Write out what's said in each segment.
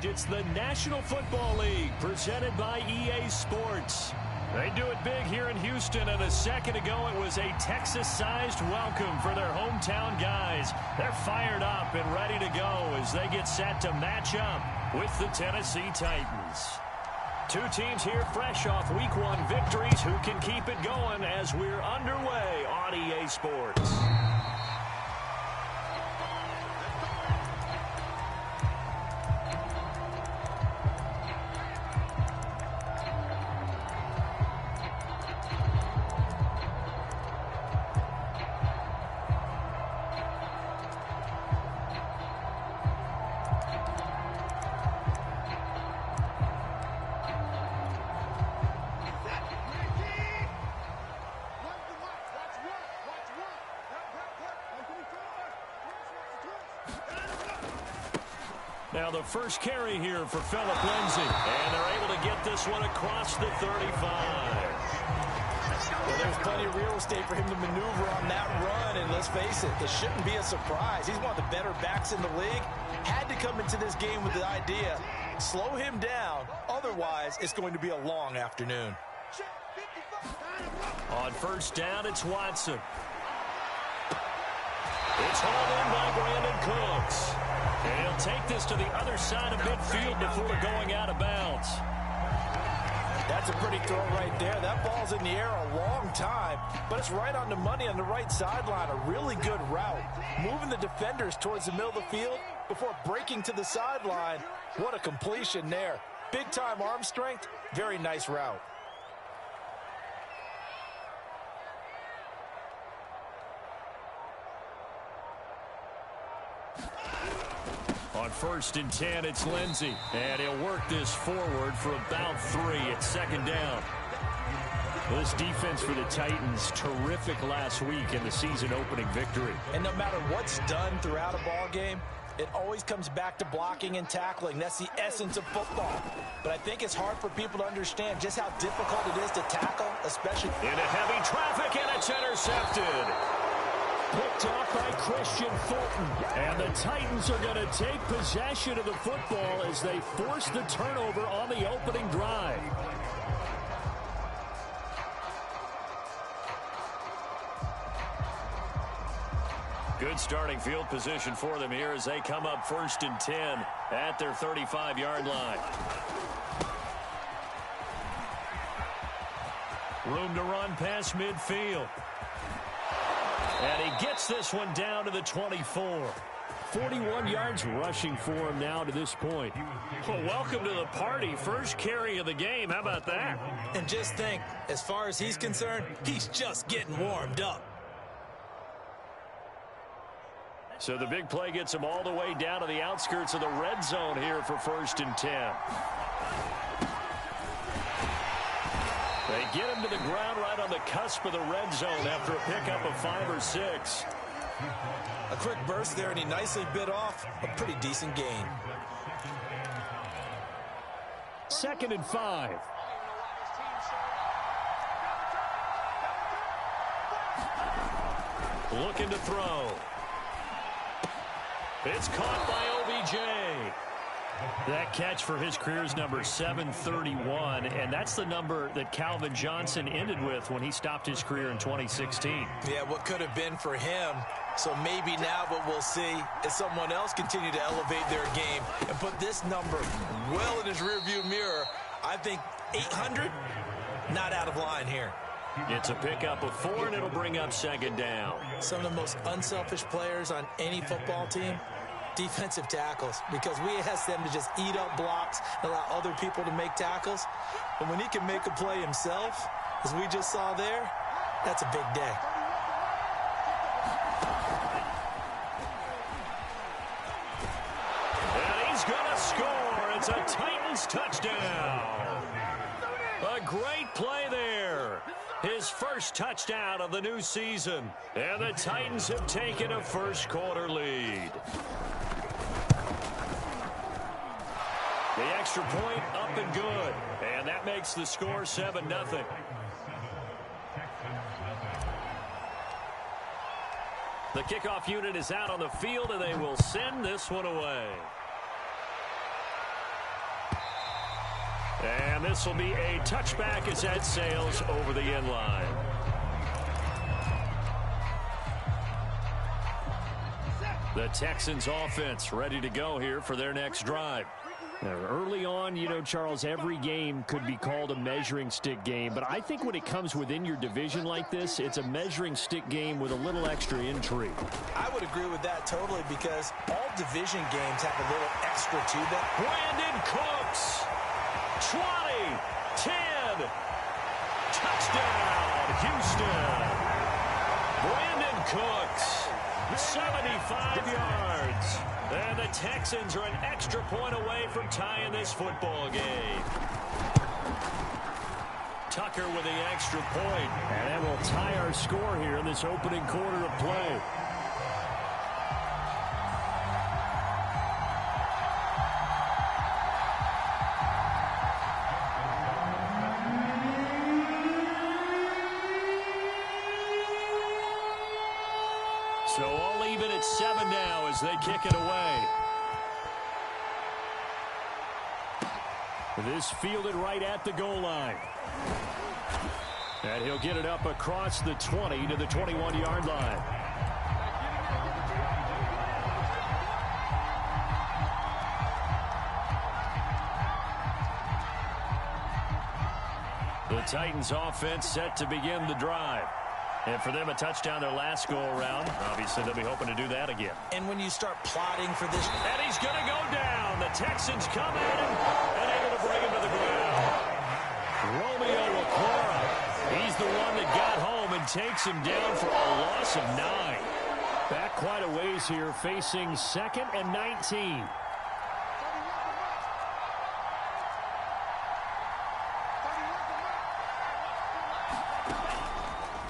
It's the National Football League presented by EA Sports. They do it big here in Houston, and a second ago it was a Texas-sized welcome for their hometown guys. They're fired up and ready to go as they get set to match up with the Tennessee Titans. Two teams here fresh off Week 1 victories who can keep it going as we're underway on EA Sports. Now the first carry here for Phillip Lindsay, and they're able to get this one across the 35. Well, there's plenty of real estate for him to maneuver on that run, and let's face it, this shouldn't be a surprise. He's one of the better backs in the league. Had to come into this game with the idea, slow him down, otherwise it's going to be a long afternoon. On first down, it's Watson. It's hauled in by Brandon Cooks. And he'll take this to the other side of midfield before going out of bounds. That's a pretty throw right there. That ball's in the air a long time, but it's right on the money on the right sideline. A really good route. Moving the defenders towards the middle of the field before breaking to the sideline. What a completion there. Big-time arm strength. Very nice route. On first and 10, it's Lindsay. And he'll work this forward for about 3 at second down. This defense for the Titans, terrific last week in the season-opening victory. And no matter what's done throughout a ball game, it always comes back to blocking and tackling. That's the essence of football. But I think it's hard for people to understand just how difficult it is to tackle, especially into heavy traffic, and it's intercepted. Picked off by Christian Fulton. And the Titans are going to take possession of the football as they force the turnover on the opening drive. Good starting field position for them here as they come up first and 10 at their 35-yard line. Room to run past midfield. And he gets this one down to the 24. 41 yards rushing for him now to this point. Well, welcome to the party. First carry of the game. How about that? And just think, as far as he's concerned, he's just getting warmed up. So the big play gets him all the way down to the outskirts of the red zone here for first and 10. They get him to the ground right on the cusp of the red zone after a pickup of 5 or 6. A quick burst there, and he nicely bit off a pretty decent gain. Second and 5. Looking to throw. It's caught by OBJ. That catch for his career is number 731, and that's the number that Calvin Johnson ended with when he stopped his career in 2016. Yeah, what could have been for him. So maybe now what we'll see is someone else continue to elevate their game and put this number well in his rearview mirror. I think 800, not out of line here. It's a pickup of 4, and it'll bring up second down. Some of the most unselfish players on any football team, defensive tackles, because we ask them to just eat up blocks and allow other people to make tackles. But when he can make a play himself, as we just saw there, that's a big day. And he's going to score. It's a Titans touchdown. A great play there. His first touchdown of the new season. And the Titans have taken a first quarter lead. The extra point up and good. And that makes the score 7-0. The kickoff unit is out on the field, and they will send this one away. And this will be a touchback as that sails over the end line. The Texans offense ready to go here for their next drive. Now, early on, you know, Charles, every game could be called a measuring stick game, but I think when it comes within your division like this, it's a measuring stick game with a little extra intrigue. I would agree with that totally because all division games have a little extra to them. Brandon Cooks, 20, 10, touchdown, Houston. Brandon Cooks, 75 yards. And the Texans are an extra point away from tying this football game. Tucker with the extra point. And that will tie our score here in this opening quarter of play. So all even at 7 now as they kick it away. This fielded right at the goal line. And he'll get it up across the 20 to the 21-yard line. The Titans offense set to begin the drive. And for them, a touchdown their last go-around. Obviously, they'll be hoping to do that again. And when you start plotting for this... And he's going to go down. The Texans come at him and able to bring him to the ground. Romeo Okwara. He's the one that got home and takes him down for a loss of 9. Back quite a ways here, facing 2nd and 19.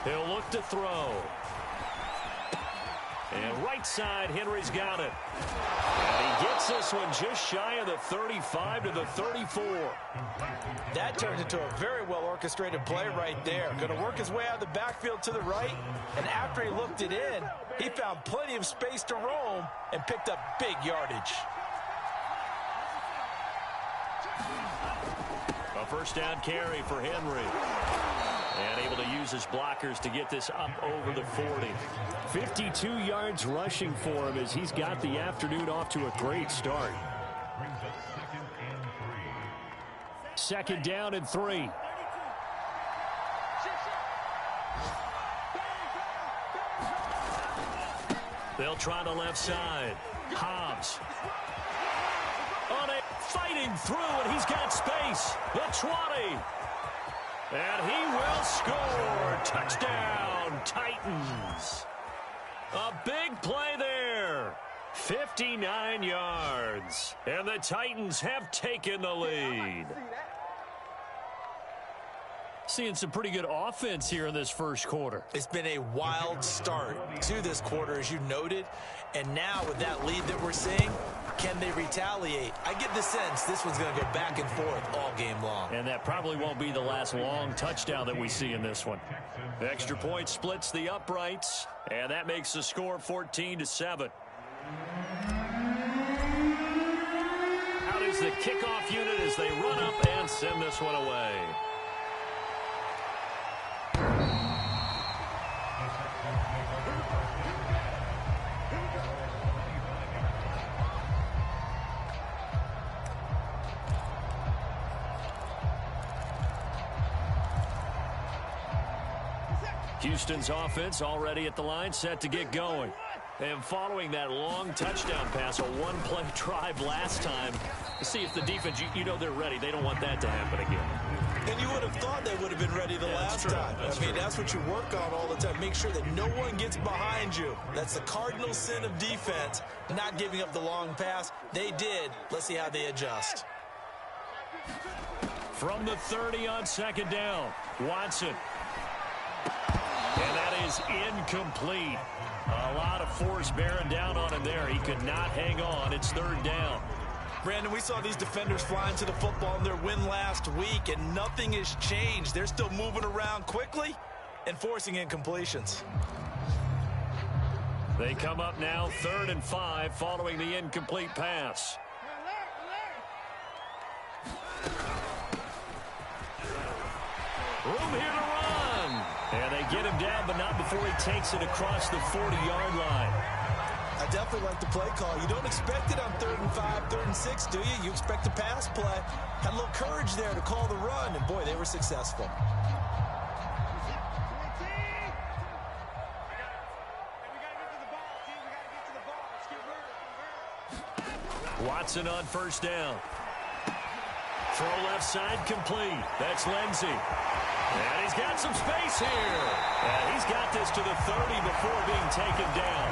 He'll look to throw. And right side, Henry's got it. And he gets this one just shy of the 35 to the 34. That turned into a very well-orchestrated play right there. Going to work his way out of the backfield to the right. And after he looked it in, he found plenty of space to roam and picked up big yardage. A first down carry for Henry. And able to use his blockers to get this up over the 40. 52 yards rushing for him as he's got the afternoon off to a great start. 2nd down and 3. They'll try the left side. Hobbs. On it, fighting through, and he's got space. The 20. And he will score. Touchdown, Titans. A big play there. 59 yards. And the Titans have taken the lead. Seeing some pretty good offense here in this first quarter. It's been a wild start to this quarter, as you noted. And now with that lead that we're seeing, can they retaliate? I get the sense this one's going to go back and forth all game long. And that probably won't be the last long touchdown that we see in this one. The extra point splits the uprights, and that makes the score 14-7. Out is the kickoff unit as they run up and send this one away. Houston's offense already at the line, set to get going. And following that long touchdown pass, a one-play drive last time, to see if the defense, you know they're ready. They don't want that to happen again. And you would have thought they would have been ready the last time. That's what you work on all the time. Make sure that no one gets behind you. That's the cardinal sin of defense, not giving up the long pass. They did. Let's see how they adjust. From the 30 on 2nd down, Watson. And that is incomplete. A lot of force bearing down on him there. He could not hang on. It's 3rd down. Brandon, we saw these defenders flying to the football in their win last week, and nothing has changed. They're still moving around quickly and forcing incompletions. They come up now 3rd and 5 following the incomplete pass. Room here to run. And they get him down, but not before he takes it across the 40-yard line. I definitely like the play call. You don't expect it on 3rd and 5, 3rd and 6, do you? You expect a pass play. Had a little courage there to call the run, and boy, they were successful. Watson on first down. Throw left side complete. That's Lindsey. And he's got some space here. And he's got this to the 30 before being taken down.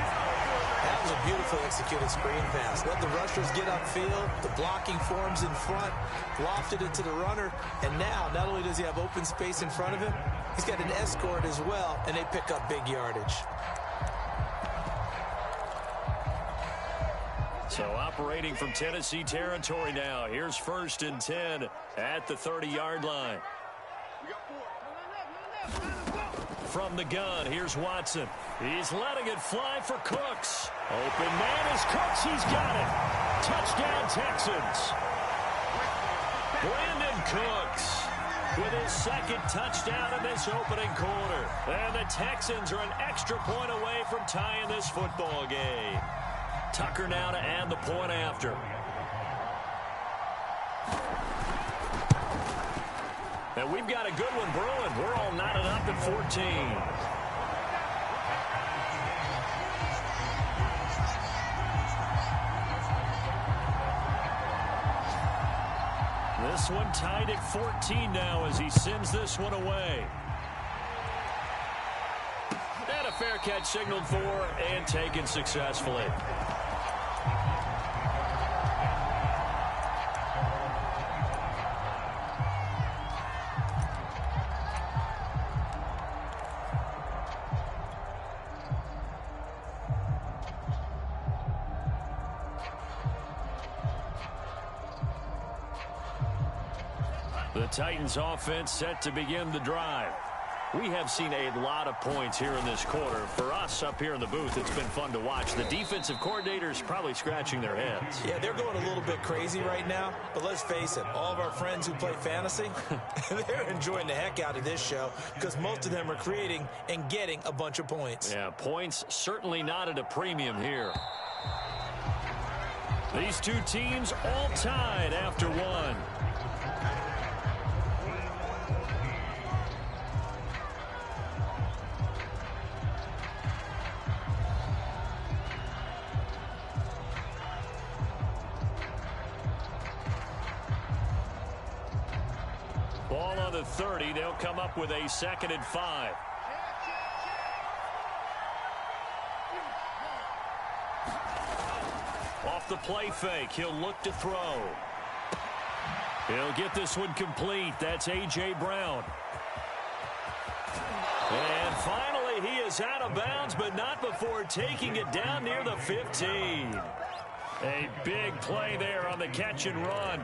That was a beautifully executed screen pass. Let the rushers get upfield. The blocking forms in front. Lofted it to the runner. And now, not only does he have open space in front of him, he's got an escort as well, and they pick up big yardage. So operating from Tennessee territory now. Here's 1st and 10 at the 30-yard line. From the gun, here's Watson. He's letting it fly for Cooks. Open man is Cooks. He's got it. Touchdown, Texans. Brandon Cooks with his 2nd touchdown in this opening quarter. And the Texans are an extra point away from tying this football game. Tucker now to add the point after. And we've got a good one brewing. We're all knotted up at 14. This one tied at 14 now as he sends this one away. And a fair catch signaled for and taken successfully. The Titans offense set to begin the drive. We have seen a lot of points here in this quarter. For us up here in the booth, it's been fun to watch. The defensive coordinators probably scratching their heads. Yeah, they're going a little bit crazy right now. But let's face it, all of our friends who play fantasy, they're enjoying the heck out of this show because most of them are creating and getting a bunch of points. Yeah, points certainly not at a premium here. These two teams all tied after one. Ball on the 30. They'll come up with a 2nd and 5. Off the play fake. He'll look to throw. He'll get this one complete. That's A.J. Brown. And finally, he is out of bounds, but not before taking it down near the 15. A big play there on the catch and run.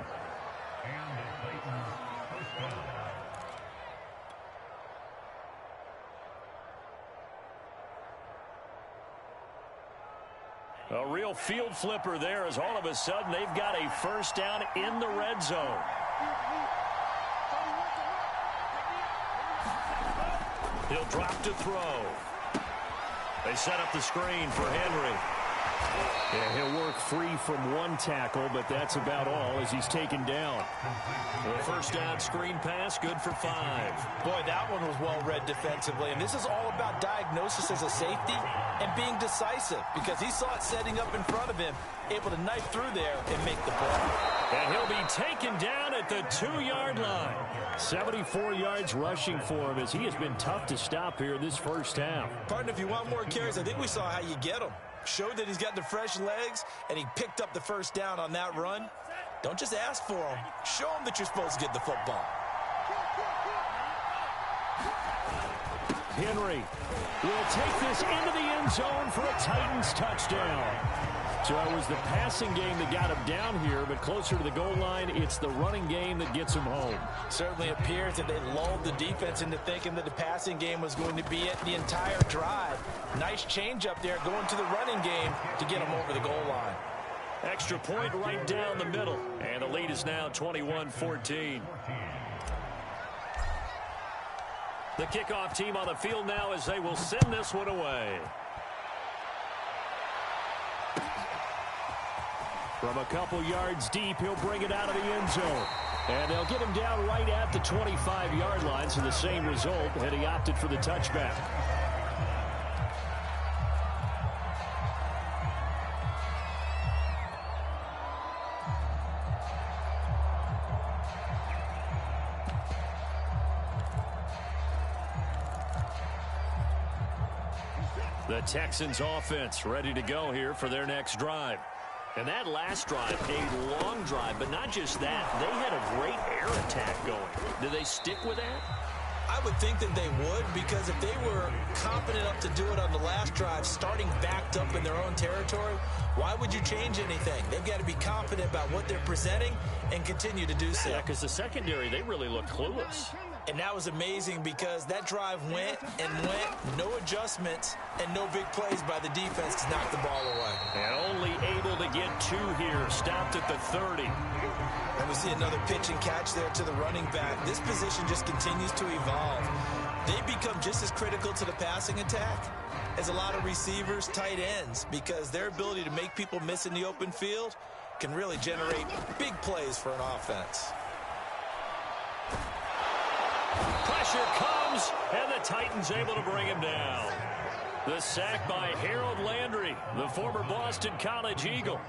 A real field flipper there as all of a sudden they've got a 1st down in the red zone. He'll drop to throw. They set up the screen for Henry. Yeah, he'll work free from one tackle, but that's about all as he's taken down. The 1st down screen pass, good for 5. Boy, that one was well read defensively, and this is all about diagnosis as a safety and being decisive because he saw it setting up in front of him, able to knife through there and make the play. And he'll be taken down at the 2-yard line. 74 yards rushing for him as he has been tough to stop here this first half. Partner, if you want more carries, I think we saw how you get him. Showed that he's got the fresh legs, and he picked up the 1st down on that run. Don't just ask for him. Show him that you're supposed to get the football. Henry will take this into the end zone for a Titans touchdown. So it was the passing game that got him down here, but closer to the goal line, it's the running game that gets him home. Certainly appears that they lulled the defense into thinking that the passing game was going to be it the entire drive. Nice change up there going to the running game to get him over the goal line. Extra point right down the middle, and the lead is now 21-14. The kickoff team on the field now as they will send this one away. From a couple yards deep, he'll bring it out of the end zone. And they'll get him down right at the 25-yard line, so the same result, and he opted for the touchback. The Texans offense ready to go here for their next drive. And that last drive, a long drive, but not just that. They had a great air attack going. Do they stick with that? I would think that they would, because if they were confident enough to do it on the last drive, starting backed up in their own territory, why would you change anything? They've got to be confident about what they're presenting and continue to do so. Yeah, because the secondary, they really look clueless. And that was amazing because that drive went and went, no adjustments, and no big plays by the defense to knock the ball away. And only able to get 2 here, stopped at the 30. And we see another pitch and catch there to the running back. This position just continues to evolve. They become just as critical to the passing attack as a lot of receivers, tight ends, because their ability to make people miss in the open field can really generate big plays for an offense. Pressure comes, and the Titans able to bring him down. The sack by Harold Landry, the former Boston College Eagle.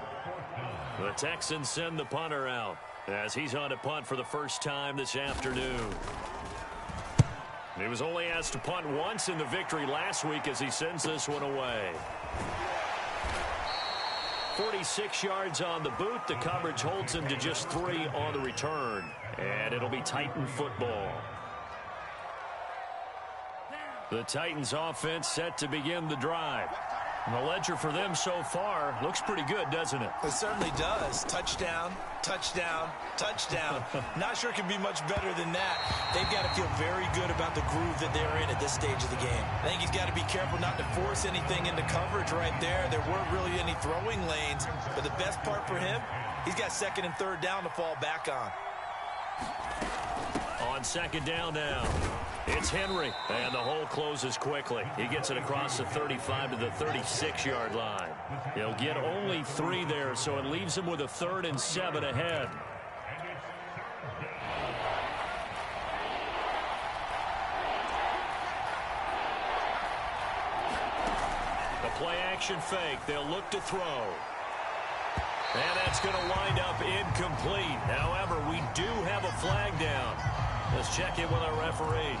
The Texans send the punter out as he's on to punt for the first time this afternoon. He was only asked to punt once in the victory last week as he sends this one away. 46 yards on the boot. The coverage holds him to just 3 on the return. And it'll be Titan football. The Titans offense set to begin the drive. And the ledger for them so far looks pretty good, doesn't it? It certainly does. Touchdown, touchdown, touchdown. Not sure it can be much better than that. They've got to feel very good about the groove that they're in at this stage of the game. I think he's got to be careful not to force anything into coverage right there. There weren't really any throwing lanes. But the best part for him, he's got 2nd and 3rd down to fall back on. On 2nd down now, it's Henry, and the hole closes quickly. He gets it across the 35 to the 36-yard line. He'll get only 3 there, so it leaves him with a 3rd and 7 ahead. The play-action fake. They'll look to throw. And that's going to wind up incomplete. However, we do have a flag down. Let's check in with our referee.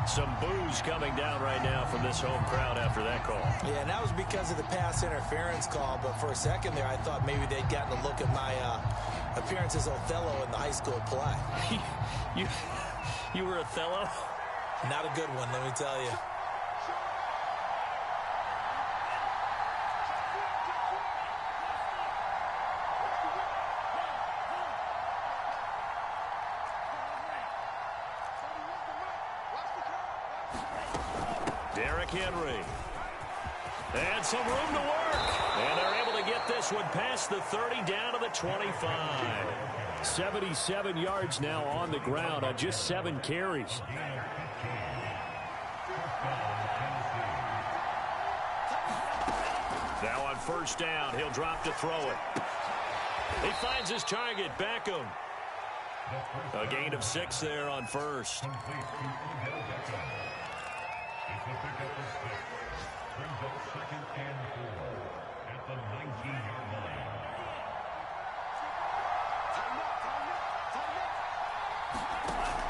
Some boos coming down right now from this home crowd after that call. Yeah, and that was because of the pass interference call. But for a second there, I thought maybe they'd gotten a look at my appearance as Othello in the high school play. You were Othello? Not a good one, let me tell you. Henry. And some room to work. And they're able to get this one past the 30 down to the 25. 77 yards now on the ground on just 7 carries. Now on 1st down, he'll drop to throw it. He finds his target, Beckham. A gain of 6 there on 1st.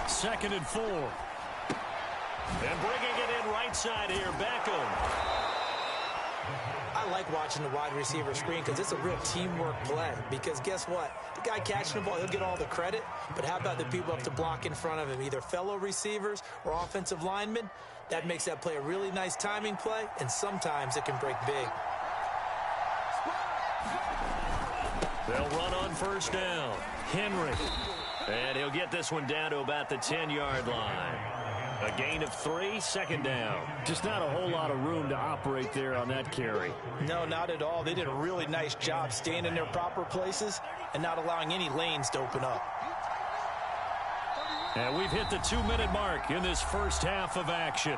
Second and 4. And bringing it in right side here, Beckham. I like watching the wide receiver screen because it's a real teamwork play. Because guess what? The guy catching the ball, he'll get all the credit. But how about the people up to block in front of him, either fellow receivers or offensive linemen? That makes that play a really nice timing play, and sometimes it can break big. They'll run on 1st down. Henry. And he'll get this one down to about the 10-yard line. A gain of 3, 2nd down. Just not a whole lot of room to operate there on that carry. No, not at all. They did a really nice job staying in their proper places and not allowing any lanes to open up. And we've hit the 2-minute mark in this first half of action.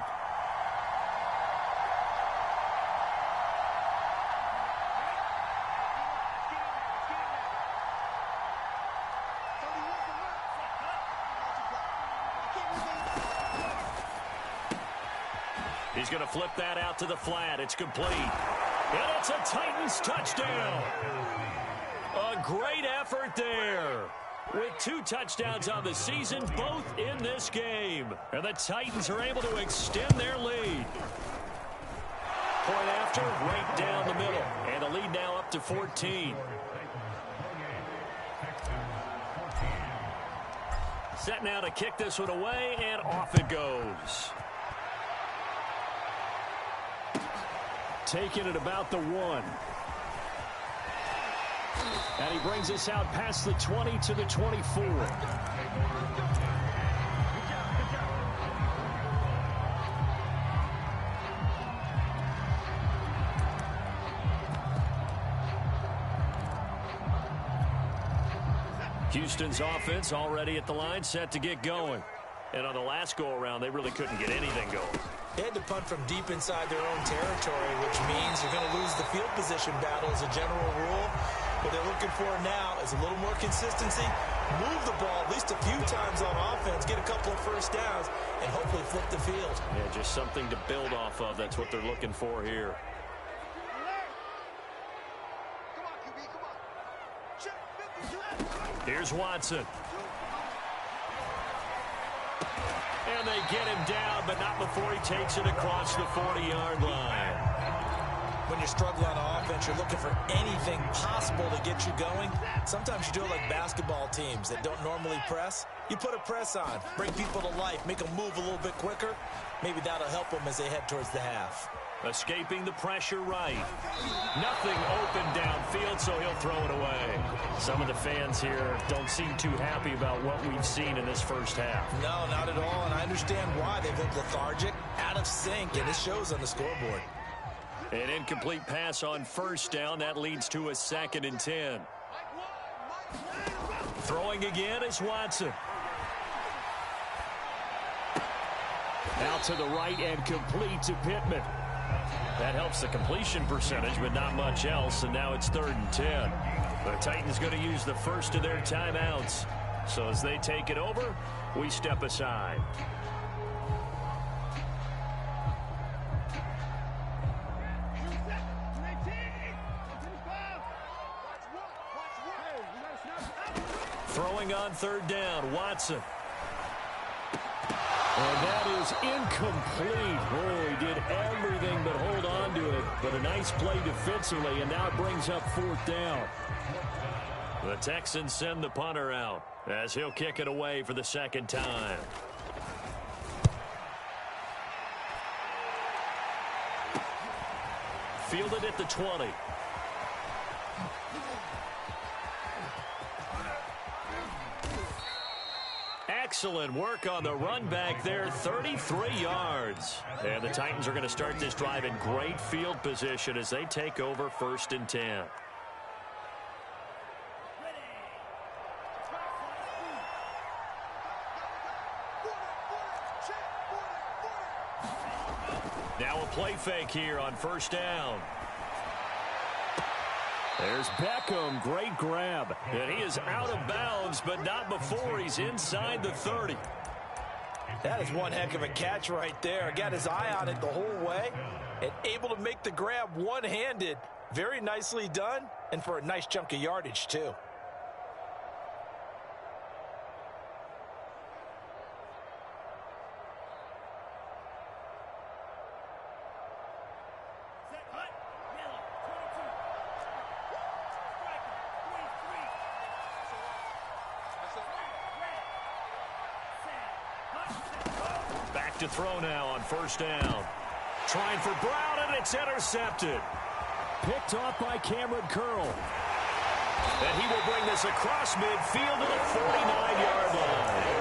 He's going to flip that out to the flat. It's complete. And it's a Titans touchdown. A great effort there. With 2 touchdowns on the season, both in this game. And the Titans are able to extend their lead. Point after, right down the middle. And the lead now up to 14. Set now to kick this one away, and off it goes. Taking it about the 1. And he brings us out past the 20 to the 24. Houston's offense already at the line, set to get going. And on the last go-around, they really couldn't get anything going. They had to punt from deep inside their own territory, which means you're going to lose the field position battle as a general rule. What they're looking for now is a little more consistency, move the ball at least a few times on offense, get a couple of first downs, and hopefully flip the field. Yeah, just something to build off of. That's what they're looking for here. Here's Watson. And they get him down, but not before he takes it across the 40-yard line. When you're struggling on offense, you're looking for anything possible to get you going. Sometimes you do it like basketball teams that don't normally press. You put a press on, bring people to life, make them move a little bit quicker. Maybe that'll help them as they head towards the half. Escaping the pressure right. Nothing open downfield, so he'll throw it away. Some of the fans here don't seem too happy about what we've seen in this first half. No, not at all, and I understand why. They've looked lethargic, out of sync, and it shows on the scoreboard. An incomplete pass on first down. That leads to a 2nd and 10. Throwing again is Watson. Out to the right and complete to Pittman. That helps the completion percentage, but not much else, and now it's 3rd and 10. The Titans going to use the first of their timeouts. So as they take it over, we step aside. Throwing on 3rd down, Watson. And that is incomplete. Oh, he did everything but hold on to it. But a nice play defensively, and now it brings up 4th down. The Texans send the punter out as he'll kick it away for the 2nd time. Fielded at the 20. Excellent work on the run back there, 33 yards. And the Titans are going to start this drive in great field position as they take over 1st and 10. Now a play fake here on 1st down. There's Beckham, great grab. And he is out of bounds, but not before he's inside the 30. That is one heck of a catch right there. Got his eye on it the whole way and able to make the grab one-handed. Very nicely done, and for a nice chunk of yardage, too. To throw now on 1st down. Trying for Brown, and it's intercepted. Picked off by Cameron Curl. And he will bring this across midfield to the 49-yard line.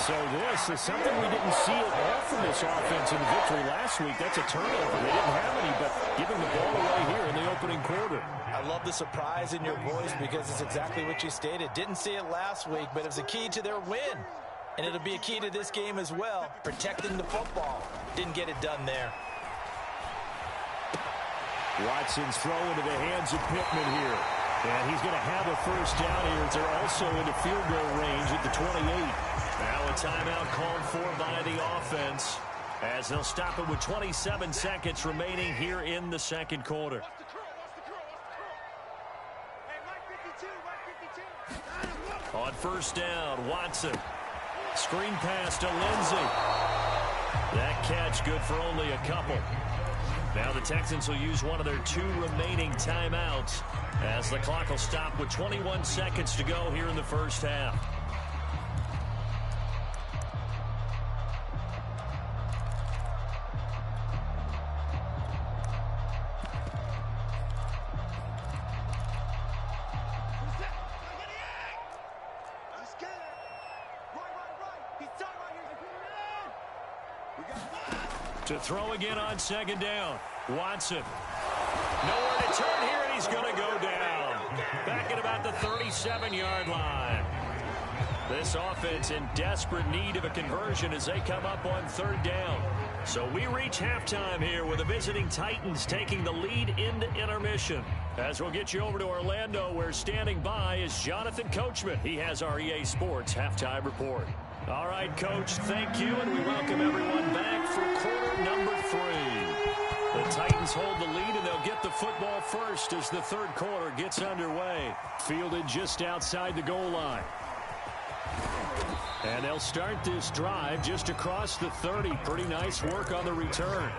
So this is something we didn't see at all from this offense in the victory last week. That's a turnover. They didn't have any, but giving the ball away here in the opening quarter. I love the surprise in your voice because it's exactly what you stated. Didn't see it last week, but it was a key to their win. And it'll be a key to this game as well, protecting the football. Didn't get it done there. Watson's throw into the hands of Pittman here. And he's going to have a first down here as they're also into field goal range at the 28. Now a timeout called for by the offense as they'll stop it with 27 seconds remaining here in the second quarter. On first down, Watson. Screen pass to Lindsey. That catch good for only a couple. Now the Texans will use one of their 2 remaining timeouts as the clock will stop with 21 seconds to go here in the first half. To throw again on second down. Watson. Nowhere to turn here, and he's going to go down. Back at about the 37-yard line. This offense in desperate need of a conversion as they come up on third down. So we reach halftime here with the visiting Titans taking the lead into intermission. As we'll get you over to Orlando, where standing by is Jonathan Coachman. He has our EA Sports halftime report. All right, Coach, thank you, and we welcome everyone back for quarter number 3. The Titans hold the lead, and they'll get the football first as the third quarter gets underway. Fielded just outside the goal line. And they'll start this drive just across the 30. Pretty nice work on the return.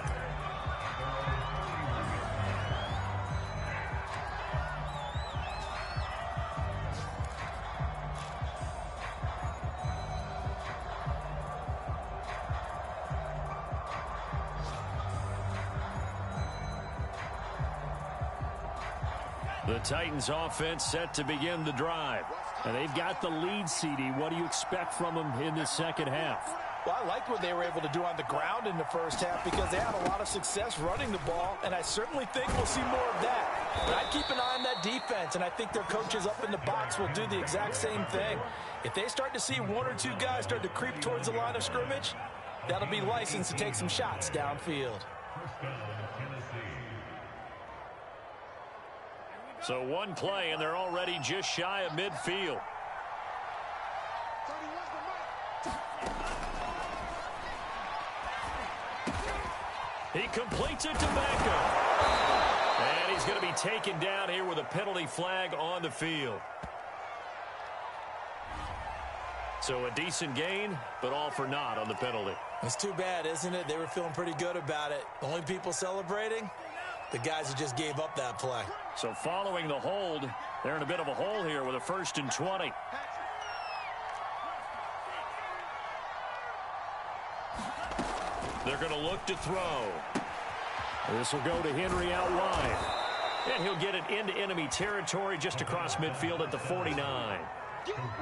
The Titans offense set to begin the drive. And they've got the lead, CD. What do you expect from them in the second half? Well, I like what they were able to do on the ground in the first half because they had a lot of success running the ball, and I certainly think we'll see more of that. But I'd keep an eye on that defense, and I think their coaches up in the box will do the exact same thing. If they start to see 1 or 2 guys start to creep towards the line of scrimmage, that'll be licensed to take some shots downfield. So one play, and they're already just shy of midfield. He completes it to Beckham. And he's going to be taken down here with a penalty flag on the field. So a decent gain, but all for naught on the penalty. It's too bad, isn't it? They were feeling pretty good about it. The only people celebrating, the guys who just gave up that play. So following the hold, they're in a bit of a hole here with a 1st and 20. They're going to look to throw. This will go to Henry out wide. And he'll get it into enemy territory just across midfield at the 49.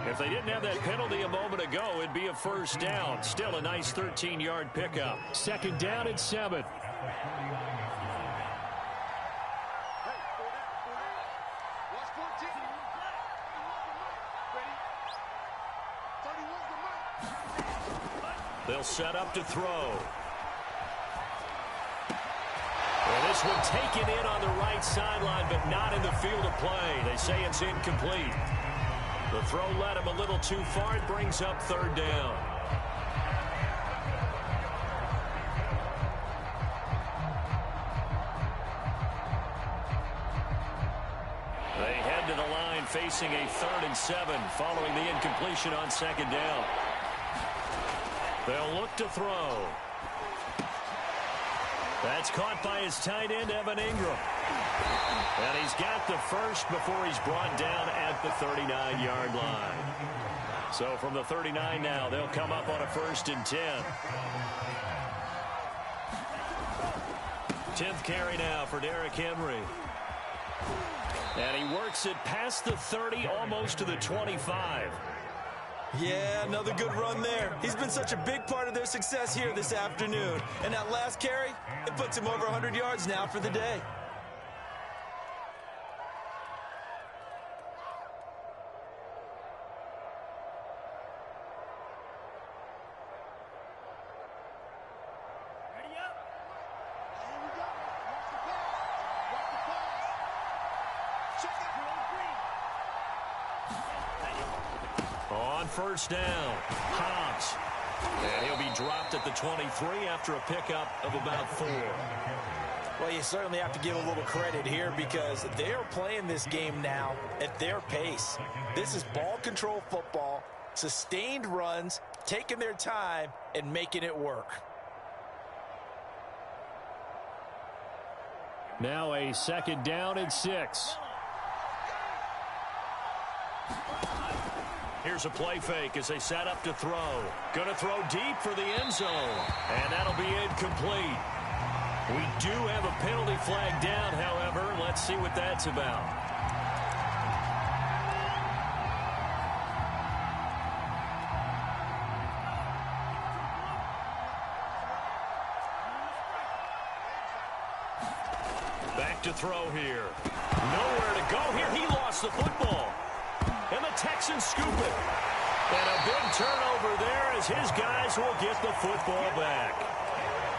If they didn't have that penalty a moment ago, it'd be a first down. Still a nice 13-yard pickup. 2nd down and 7. They'll set up to throw. And this one taken in on the right sideline, but not in the field of play. They say it's incomplete. The throw led him a little too far. It brings up 3rd down. They head to the line facing a 3rd and 7 following the incompletion on 2nd down. They'll look to throw. That's caught by his tight end, Evan Ingram. And he's got the first before he's brought down at the 39-yard line. So from the 39 now, they'll come up on a 1st and 10. 10th carry now for Derrick Henry. And he works it past the 30, almost to the 25. Yeah, another good run there. He's been such a big part of their success here this afternoon. And that last carry, it puts him over 100 yards now for the day. on first down. Hobbs. And he'll be dropped at the 23 after a pickup of about 4. Well, you certainly have to give a little credit here because they are playing this game now at their pace. This is ball control football, sustained runs, taking their time, and making it work. Now a second down and 6. Here's a play fake as they set up to throw. Going to throw deep for the end zone. And that'll be incomplete. We do have a penalty flag down, however. Let's see what that's about. Back to throw here. Nowhere to go here. He lost the football. And the Texans scoop it. And a big turnover there as his guys will get the football back.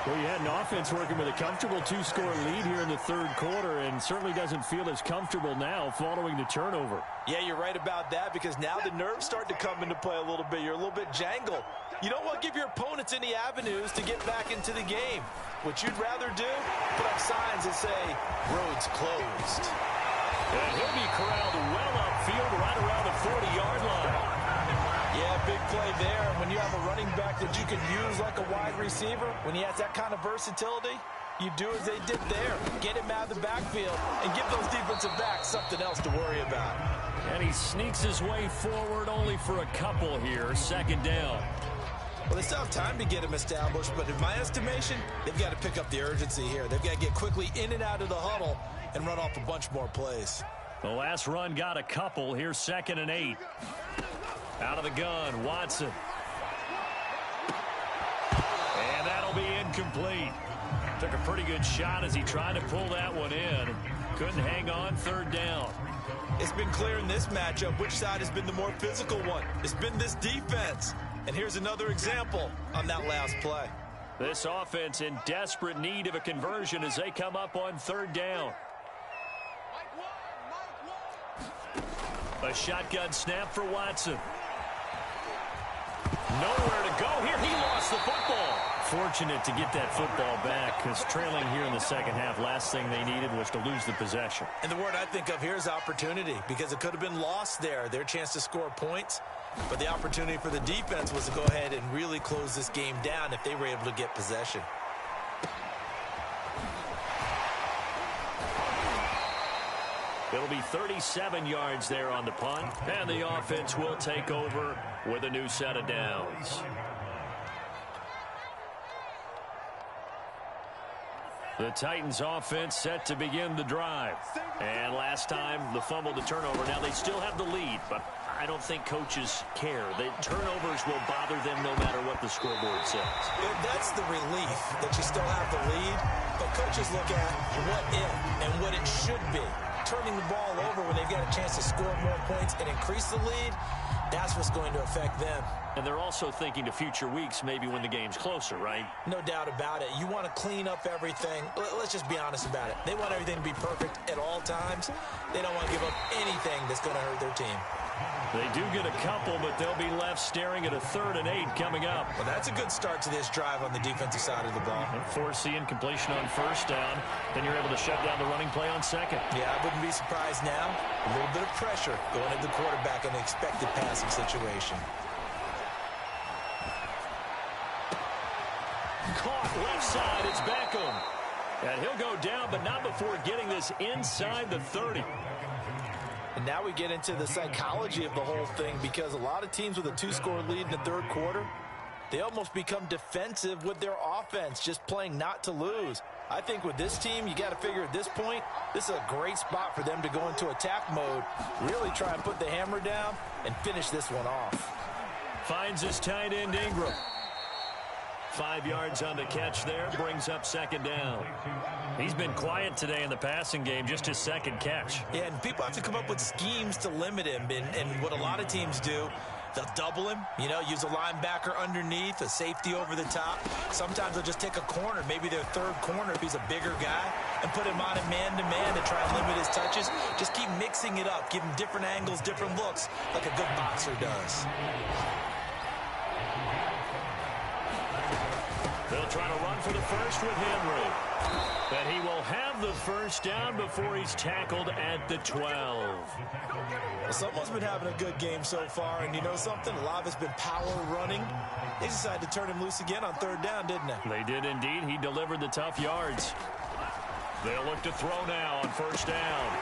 Well, you had an offense working with a comfortable 2-score lead here in the third quarter and certainly doesn't feel as comfortable now following the turnover. Yeah, you're right about that because now the nerves start to come into play a little bit. You're a little bit jangled. You don't want to give your opponents any avenues to get back into the game. What you'd rather do, put up signs that say, roads closed. And he'll be corralled well upfield right around the 40-yard line. Yeah, big play there. When you have a running back that you can use like a wide receiver, when he has that kind of versatility, you do as they did there. Get him out of the backfield and give those defensive backs something else to worry about. And he sneaks his way forward only for a couple here. Second down. Well, they still have time to get him established, but in my estimation, they've got to pick up the urgency here. They've got to get quickly in and out of the huddle and run off a bunch more plays. The last run got a couple. Here's 2nd and 8. Out of the gun, Watson. And that'll be incomplete. Took a pretty good shot as he tried to pull that one in. Couldn't hang on. 3rd down. It's been clear in this matchup which side has been the more physical one. It's been this defense. And here's another example on that last play. This offense in desperate need of a conversion as they come up on 3rd down. A shotgun snap for Watson. Nowhere to go here. He lost the football. Fortunate to get that football back because trailing here in the second half, last thing they needed was to lose the possession. And the word I think of here is opportunity because it could have been lost there. Their chance to score points. But the opportunity for the defense was to go ahead and really close this game down if they were able to get possession. It'll be 37 yards there on the punt, and the offense will take over with a new set of downs. The Titans offense set to begin the drive. And last time, the fumble, the turnover. Now they still have the lead, but I don't think coaches care. The turnovers will bother them no matter what the scoreboard says. That's the relief that you still have the lead, but coaches look at what if and what it should be. Turning the ball over when they've got a chance to score more points and increase the lead, that's what's going to affect them. And they're also thinking to future weeks, maybe when the game's closer, right? No doubt about it. You want to clean up everything. Let's just be honest about it. They want everything to be perfect at all times. They don't want to give up anything that's going to hurt their team. They do get a couple, but they'll be left staring at a 3rd and 8 coming up. Well, that's a good start to this drive on the defensive side of the ball. And forcing completion on 1st down. Then you're able to shut down the running play on 2nd. Yeah, I wouldn't be surprised now. A little bit of pressure going at the quarterback in an expected passing situation. Caught left side. It's Beckham. And he'll go down, but not before getting this inside the 30. And now we get into the psychology of the whole thing because a lot of teams with a 2-score lead in the 3rd quarter, they almost become defensive with their offense, just playing not to lose. I think with this team, you got to figure at this point, this is a great spot for them to go into attack mode, really try and put the hammer down and finish this one off. Finds his tight end Ingram. 5 yards on the catch there, brings up 2nd down. He's been quiet today in the passing game, just his 2nd catch. Yeah, and people have to come up with schemes to limit him, and what a lot of teams do, They'll double him, you know, use a linebacker underneath, a safety over the top. Sometimes they'll just take a corner, maybe their third corner if he's a bigger guy, and put him on a man-to-man to try and limit his touches. Just keep mixing it up, give him different angles, different looks, like a good boxer does. They'll try to run for the first with Henry. But he will have the first down before he's tackled at the 12. Well, someone's been having a good game so far, and you know something? A lot of it's been power running. They decided to turn him loose again on third down, didn't they? They did indeed. He delivered the tough yards. They'll look to throw now on first down.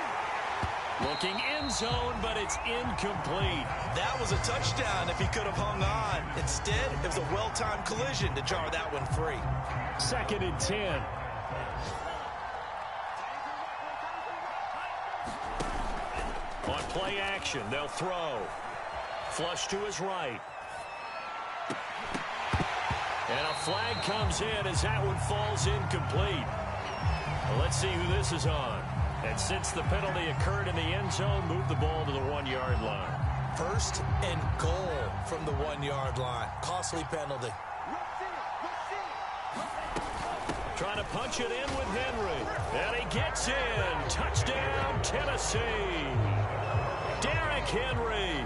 Looking end zone, but it's incomplete. That was a touchdown if he could have hung on. Instead, it was a well-timed collision to jar that one free. 2nd and 10. On play action, they'll throw. Flush to his right. And a flag comes in as that one falls incomplete. Well, let's see who this is on. And since the penalty occurred in the end zone, move the ball to the 1-yard line. 1st and goal from the 1-yard line. Costly penalty. Trying to punch it in with Henry. And he gets in. Touchdown, Tennessee. Derrick Henry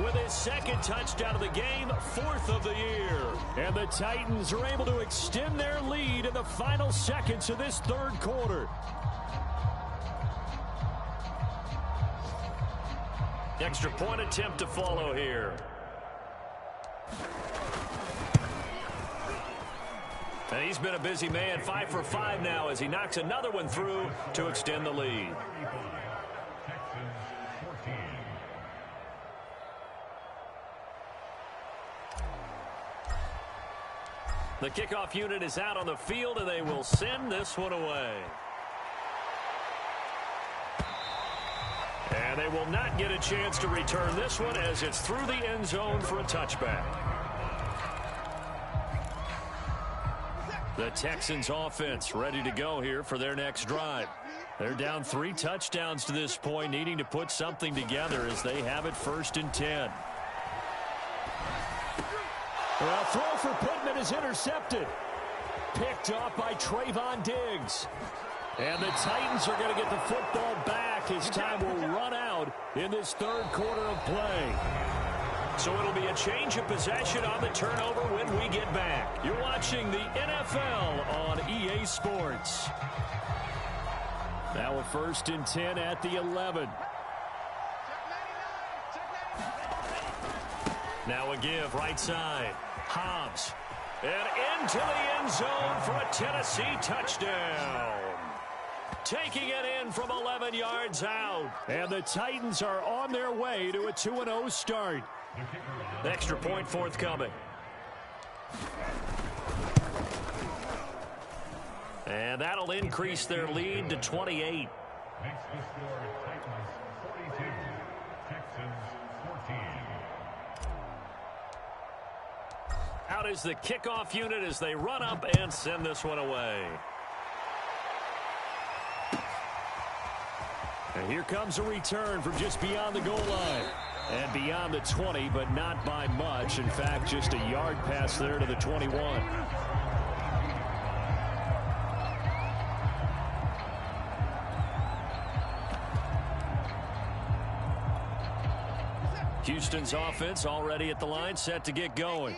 with his 2nd touchdown of the game, 4th of the year. And the Titans are able to extend their lead in the final seconds of this 3rd quarter. Extra point attempt to follow here. And he's been a busy man, 5 for 5 now as he knocks another one through to extend the lead. The kickoff unit is out on the field, and they will send this one away. And they will not get a chance to return this one as it's through the end zone for a touchback. The Texans offense ready to go here for their next drive. They're down 3 touchdowns to this point, needing to put something together as they have it 1st and 10. Well, throw for Pittman is intercepted. Picked off by Trayvon Diggs. And the Titans are going to get the football back as time will run out in this 3rd quarter of play. So it'll be a change of possession on the turnover when we get back. You're watching the NFL on EA Sports. Now a 1st and 10 at the 11. Now a give right side. Hobbs. And into the end zone for a Tennessee touchdown. Taking it in from 11 yards out. And the Titans are on their way to a 2-0 start. Extra point forthcoming. And that'll increase their lead to 28. Makes the score Titans 42, Texans 14. Out is the kickoff unit as they run up and send this one away. And here comes a return from just beyond the goal line. And beyond the 20, but not by much. In fact, just a yard pass there to the 21. Houston's offense already at the line, set to get going.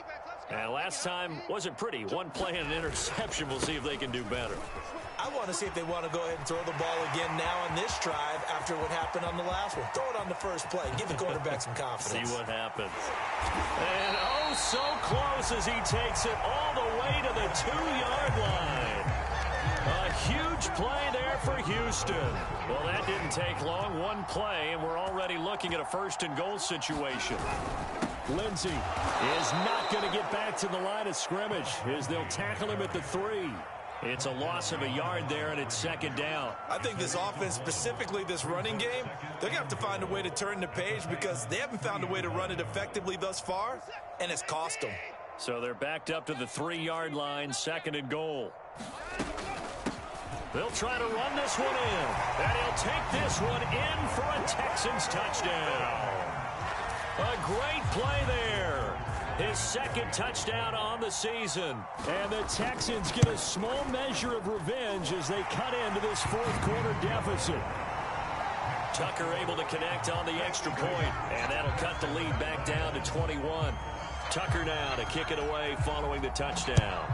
And last time wasn't pretty. One play and an interception. We'll see if they can do better. I want to see if they want to go ahead and throw the ball again now on this drive after what happened on the last one. Throw it on the first play. Give the quarterback some confidence. See what happens. And oh, so close as he takes it all the way to the 2-yard line. A huge play there for Houston. Well, that didn't take long. One play, and we're already looking at a 1st and goal situation. Lindsey is not going to get back to the line of scrimmage as they'll tackle him at the 3. It's a loss of a yard there, and it's 2nd down. I think this offense, specifically this running game, they're going to have to find a way to turn the page because they haven't found a way to run it effectively thus far, and it's cost them. So they're backed up to the 3-yard line, 2nd and goal. They'll try to run this one in, and he'll take this one in for a Texans touchdown. A great play there. His second touchdown on the season. And the Texans get a small measure of revenge as they cut into this fourth quarter deficit. Tucker able to connect on the extra point, and that'll cut the lead back down to 21. Tucker now to kick it away following the touchdown.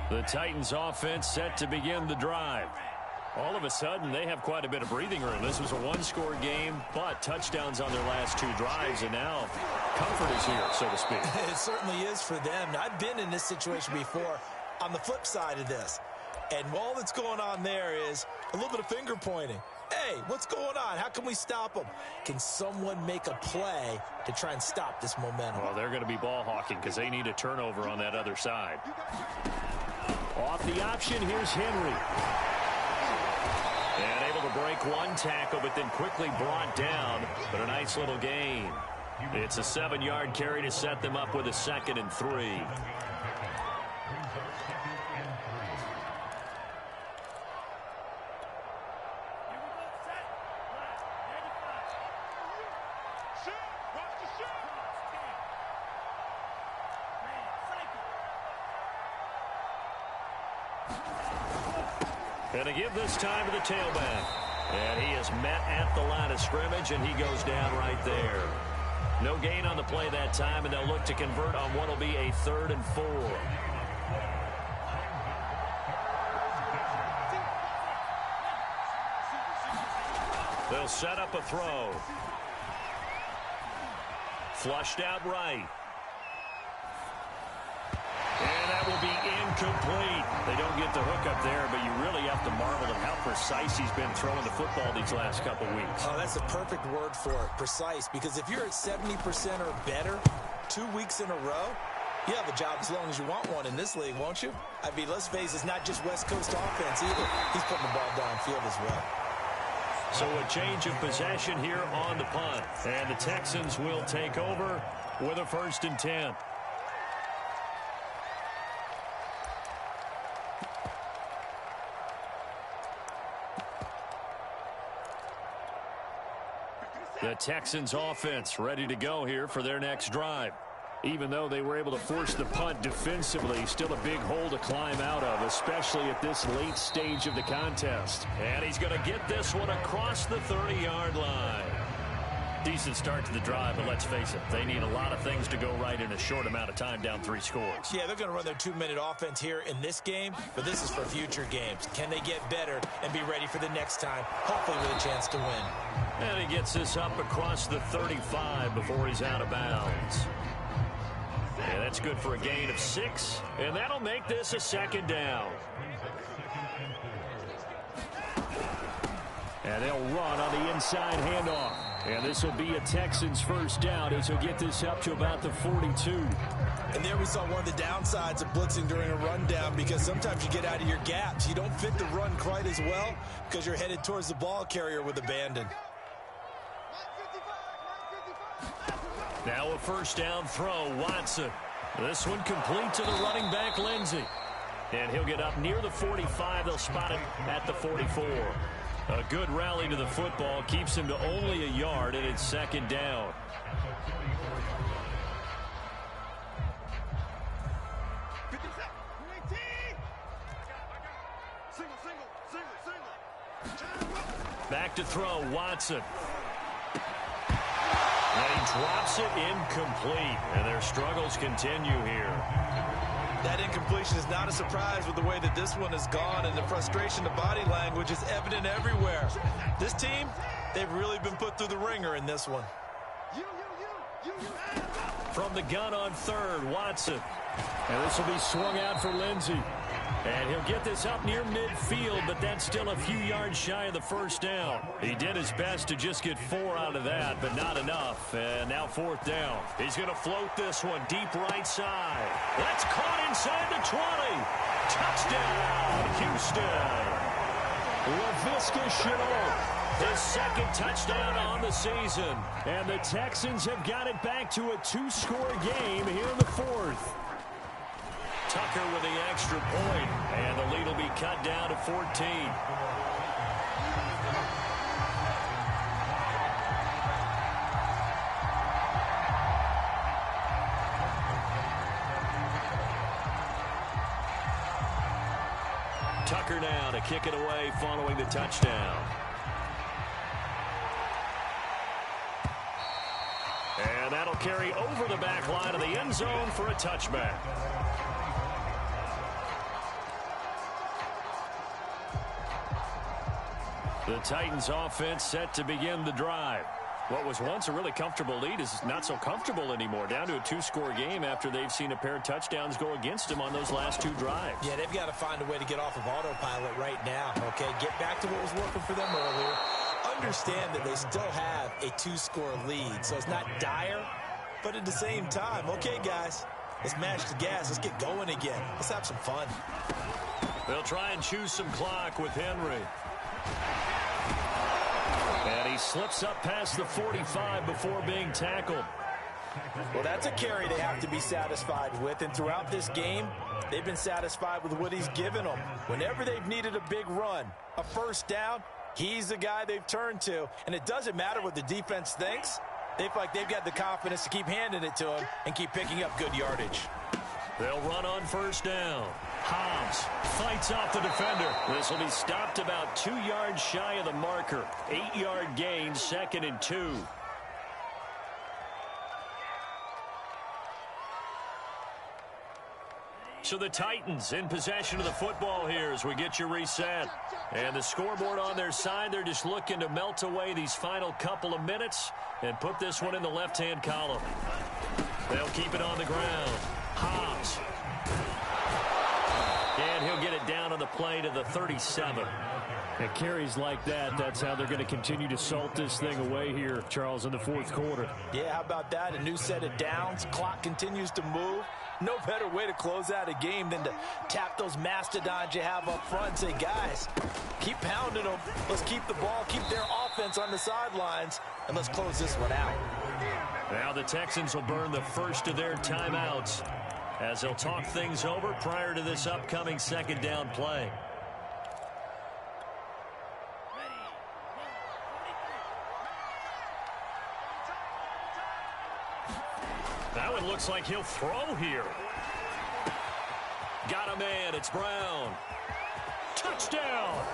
The Titans offense set to begin the drive. All of a sudden, they have quite a bit of breathing room. This was a one-score game, but touchdowns on their last two drives, and now comfort is here, so to speak. It certainly is for them. I've been in this situation before on the flip side of this, and all that's going on there is a little bit of finger pointing. Hey, what's going on? How can we stop them? Can someone make a play to try and stop this momentum? Well, they're going to be ball hawking because they need a turnover on that other side. Off the option, here's Henry. And able to break one tackle, but then quickly brought down. But a nice little gain. It's a 7-yard carry to set them up with a 2nd and 3. And a give this time to the tailback. And he is met at the line of scrimmage, and he goes down right there. No gain on the play that time, and they'll look to convert on what will be a 3rd and 4. They'll set up a throw. Flushed out right. And that will be incomplete. They don't get the hook up there, but you really have to marvel at how precise he's been throwing the football these last couple weeks. Oh, that's a perfect word for it, precise, because if you're at 70% or better 2 weeks in a row, you have a job as long as you want one in this league, won't you? I mean, let's face it, it's not just West Coast offense either. He's putting the ball downfield as well. So a change of possession here on the punt. And the Texans will take over with a 1st and 10. The Texans offense ready to go here for their next drive. Even though they were able to force the punt defensively, still a big hole to climb out of, especially at this late stage of the contest. And he's going to get this one across the 30-yard line. Decent start to the drive, but let's face it, they need a lot of things to go right in a short amount of time, down 3 scores. Yeah, they're going to run their 2-minute offense here in this game, but this is for future games. Can they get better and be ready for the next time, hopefully with a chance to win? And he gets this up across the 35 before he's out of bounds. And that's good for a gain of 6, and that'll make this a 2nd down. And they'll run on the inside handoff. And this will be a Texans 1st down as he'll get this up to about the 42. And there we saw one of the downsides of blitzing during a rundown, because sometimes you get out of your gaps. You don't fit the run quite as well because you're headed towards the ball carrier with abandon. Now a 1st down throw, Watson. This one complete to the running back, Lindsey. And he'll get up near the 45. They'll spot him at the 44. A good rally to the football keeps him to only a yard, and it's 2nd down. Back to throw, Watson. And he drops it incomplete, and their struggles continue here. That incompletion is not a surprise with the way that this one has gone, and the frustration, the body language is evident everywhere. This team, they've really been put through the ringer in this one. From the gun on 3rd, Watson. And this will be swung out for Lindsey. And he'll get this up near midfield, but that's still a few yards shy of the 1st down. He did his best to just get 4 out of that, but not enough. And now 4th down. He's going to float this one deep right side. That's caught inside the 20. Touchdown, Houston. Laviska Shenault His second touchdown on the season. And the Texans have got it back to a 2-score game here in the fourth. Tucker with the extra point, and the lead will be cut down to 14. Tucker now to kick it away following the touchdown. And that'll carry over the back line of the end zone for a touchback. The Titans offense set to begin the drive. What was once a really comfortable lead is not so comfortable anymore. Down to a 2-score game after they've seen a pair of touchdowns go against them on those last 2 drives. Yeah, they've got to find a way to get off of autopilot right now, okay? Get back to what was working for them earlier. Understand that they still have a 2-score lead, so it's not dire, but at the same time, okay, guys, let's mash the gas. Let's get going again. Let's have some fun. They'll try and choose some clock with Henry. And he slips up past the 45 before being tackled. Well, that's a carry they have to be satisfied with, and throughout this game, they've been satisfied with what he's given them. Whenever they've needed a big run, a first down, he's the guy they've turned to, and it doesn't matter what the defense thinks. They feel like they've got the confidence to keep handing it to him and keep picking up good yardage. They'll run on first down. Hobbs fights off the defender. This will be stopped about 2 yards shy of the marker. 8-yard gain, 2nd and 2. So the Titans in possession of the football here as we get you reset. And the scoreboard on their side, they're just looking to melt away these final couple of minutes and put this one in the left-hand column. They'll keep it on the ground. Hobbs. And he'll get it down on the play to the 37. At carries like that, that's how they're going to continue to salt this thing away here, Charles, in the fourth quarter. Yeah, how about that? A new set of downs. Clock continues to move. No better way to close out a game than to tap those mastodons you have up front and say, guys, keep pounding them. Let's keep the ball, keep their offense on the sidelines, and let's close this one out. Now the Texans will burn the first of their timeouts as they'll talk things over prior to this upcoming second down play. That one looks like he'll throw here. Got a man. It's Brown. Touchdown.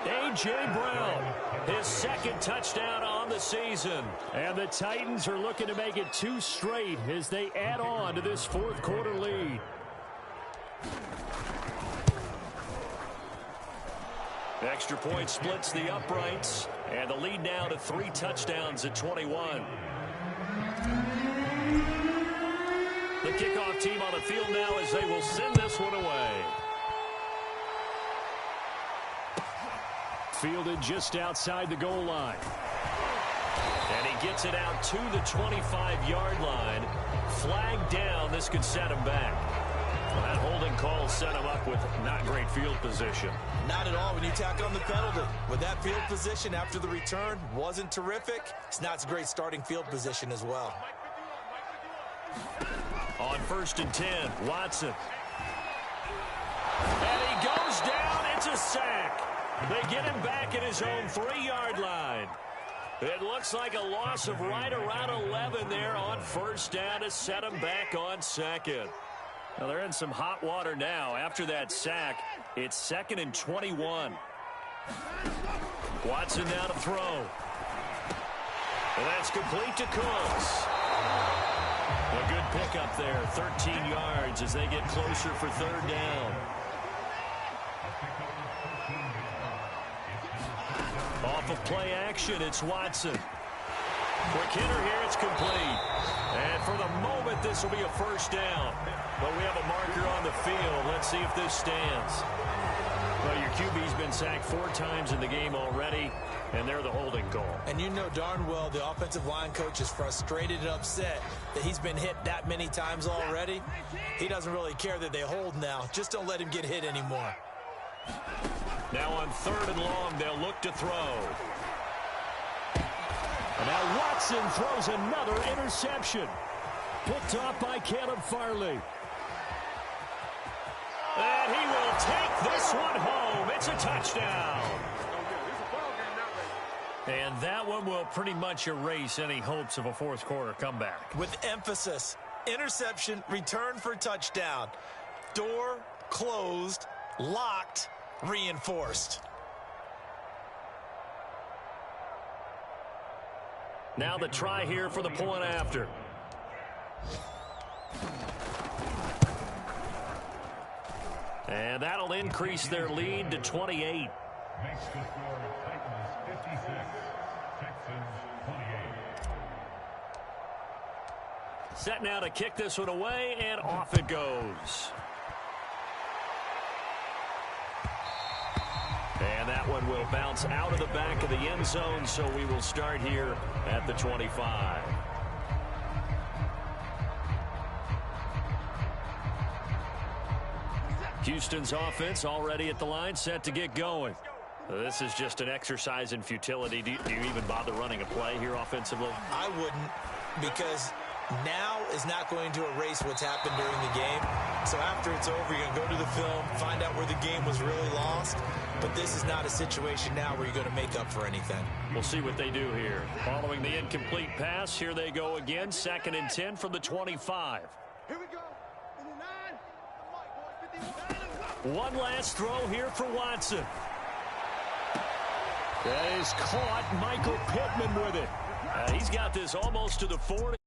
A.J. Brown, his second touchdown on the season. And the Titans are looking to make it 2 straight as they add on to this fourth quarter lead. Extra point splits the uprights. And the lead now to 3 touchdowns at 21. The kickoff team on the field now as they will send this one away. Fielded just outside the goal line. And he gets it out to the 25-yard line. Flag down. This could set him back. Well, that holding call set him up with not great field position. Not at all when you tack on the penalty. With that field position after the return wasn't terrific. It's not a great starting field position as well. On 1st and 10, Watson. And he goes down. It's a sack. They get him back at his own 3-yard line. It looks like a loss of right around 11 there on first down to set him back on second. Now they're in some hot water now. After that sack, it's 2nd and 21. Watson now to throw. And that's complete to Cooks. A good pickup there, 13 yards as they get closer for 3rd down. Off of play action, it's Watson. Quick hitter here, it's complete. And for the moment, this will be a first down. But we have a marker on the field. Let's see if this stands. Well, your QB's been sacked 4 times in the game already, and they're the holding call. And you know darn well the offensive line coach is frustrated and upset that he's been hit that many times already. He doesn't really care that they hold now. Just don't let him get hit anymore. Now on 3rd and long, they'll look to throw. And now Watson throws another interception. Picked off by Caleb Farley. And he will take this one home. It's a touchdown. And that one will pretty much erase any hopes of a fourth quarter comeback. With emphasis, interception, return for touchdown. Door closed, locked, reinforced. Now the try here for the point after. And that'll increase their lead to 28. Makes the score Titans 56, Texans 28. Set now to kick this one away, and off it goes. And that one will bounce out of the back of the end zone, so we will start here at the 25. Houston's offense already at the line, set to get going. This is just an exercise in futility. Do you even bother running a play here offensively? I wouldn't, because now is not going to erase what's happened during the game. So after it's over, you're going to go to the film, find out where the game was really lost. But this is not a situation now where you're going to make up for anything. We'll see what they do here. Following the incomplete pass, here they go again. 2nd and 10 from the 25. Here we go. In the 9. One last throw here for Watson. That is caught. Michael Pittman with it. He's got this almost to the 40.